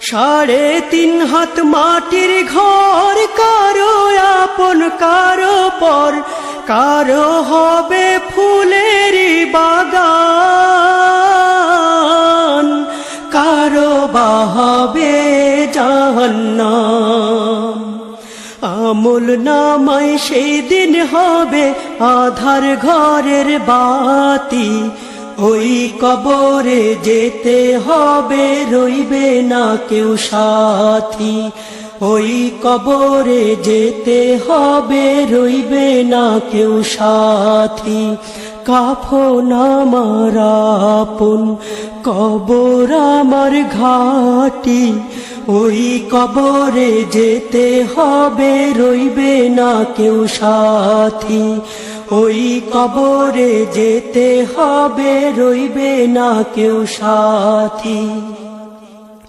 3.5 হাত মাটির ঘর, কারো আপন কারো পর, কারো হবে ফুলেরই বাগান, কারো বা হবে জাহান্নাম। আমল নামায় সেই দিন হবে আধার ঘরের বাতি, ওই কবরে যেতে হবে, রইবে না কেউ সাথী। ওই কবরে যেতে হবে, রইবে না কেউ সাথী। কাফন আমার আপন, কবর আমার ঘাটি, ওই কবরে যেতে হবে, রইবে না কেউ সাথী। ওই কবরে যেতে হবে, রইবে না কেউ সাথী।